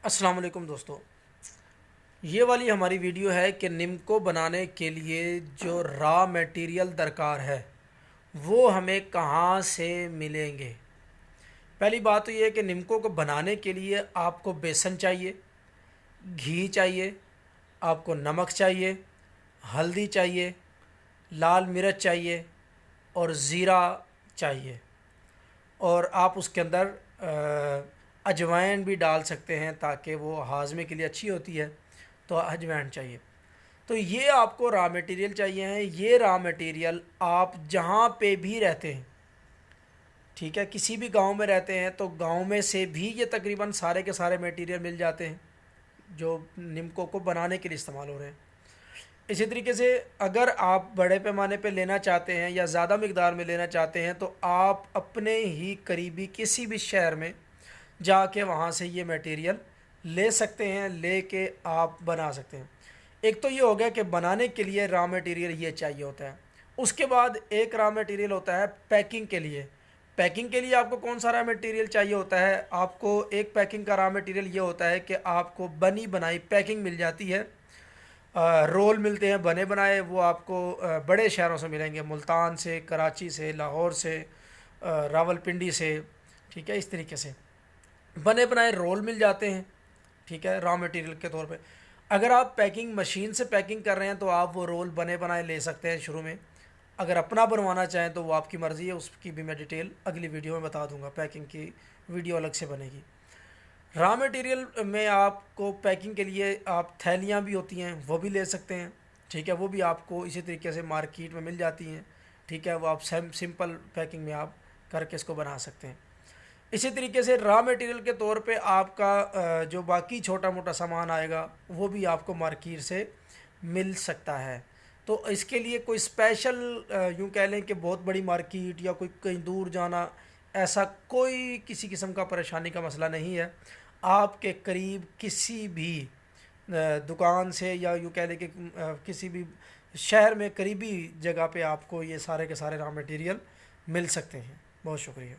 السلام علیکم دوستو، یہ والی ہماری ویڈیو ہے کہ نمکو بنانے کے لیے جو را میٹیریل درکار ہے وہ ہمیں کہاں سے ملیں گے۔ پہلی بات تو یہ ہے کہ نمکو کو بنانے کے لیے آپ کو بیسن چاہیے، گھی چاہیے، آپ کو نمک چاہیے، ہلدی چاہیے، لال مرچ چاہیے اور زیرہ چاہیے، اور آپ اس کے اندر اجوائن بھی ڈال سکتے ہیں تاکہ وہ ہاضمے کے لیے اچھی ہوتی ہے، تو اجوائن چاہیے۔ تو یہ آپ کو را میٹیریل چاہیے ہیں۔ یہ را میٹیریل آپ جہاں پہ بھی رہتے ہیں، ٹھیک ہے، کسی بھی گاؤں میں رہتے ہیں تو گاؤں میں سے بھی یہ تقریباً سارے کے سارے میٹیریل مل جاتے ہیں جو نمکو کو بنانے کے لیے استعمال ہو رہے ہیں۔ اسی طریقے سے اگر آپ بڑے پیمانے پہ لینا چاہتے ہیں یا زیادہ مقدار میں لینا چاہتے ہیں تو آپ اپنے ہی قریبی کسی بھی شہر میں جا کے وہاں سے یہ میٹیریل لے سکتے ہیں، لے کے آپ بنا سکتے ہیں۔ ایک تو یہ ہو گیا کہ بنانے کے لیے را میٹیریل یہ چاہیے ہوتا ہے۔ اس کے بعد ایک را میٹیریل ہوتا ہے پیکنگ کے لیے۔ پیکنگ کے لیے آپ کو کون سا را میٹیریل چاہیے ہوتا ہے؟ آپ کو ایک پیکنگ کا را میٹیریل یہ ہوتا ہے کہ آپ کو بنی بنائی پیکنگ مل جاتی ہے۔ رول ملتے ہیں بنے بنائے، وہ آپ کو بڑے شہروں سے ملیں گے، ملتان سے، کراچی سے، لاہور سے، راول پنڈی سے، ٹھیک ہے، اس طریقے سے بنے بنائے رول مل جاتے ہیں، ٹھیک ہے، را مٹیریل کے طور پہ۔ اگر آپ پیکنگ مشین سے پیکنگ کر رہے ہیں تو آپ وہ رول بنے بنائے لے سکتے ہیں شروع میں۔ اگر اپنا بنوانا چاہیں تو وہ آپ کی مرضی ہے، اس کی بھی میں ڈیٹیل اگلی ویڈیو میں بتا دوں گا، پیکنگ کی ویڈیو الگ سے بنے گی۔ را مٹیریل میں آپ کو پیکنگ کے لیے آپ تھیلیاں بھی ہوتی ہیں وہ بھی لے سکتے ہیں، ٹھیک ہے، وہ بھی آپ کو اسی طریقے سے مارکیٹ میں مل جاتی ہیں، ٹھیک ہے، وہ آپ سمپل پیکنگ میں آپ کر کے اس کو بنا سکتے ہیں۔ اسی طریقے سے را میٹیریل کے طور پہ آپ کا جو باقی چھوٹا موٹا سامان آئے گا وہ بھی آپ کو مارکیٹ سے مل سکتا ہے۔ تو اس کے لیے کوئی اسپیشل یوں کہہ لیں کہ بہت بڑی مارکیٹ یا کوئی کہیں دور جانا، ایسا کوئی کسی قسم کا پریشانی کا مسئلہ نہیں ہے۔ آپ کے قریب کسی بھی دکان سے یا یوں کہہ لیں کہ کسی بھی شہر میں قریبی جگہ پہ آپ کو یہ سارے کے سارے را میٹیریل مل سکتے ہیں۔ بہت شکریہ۔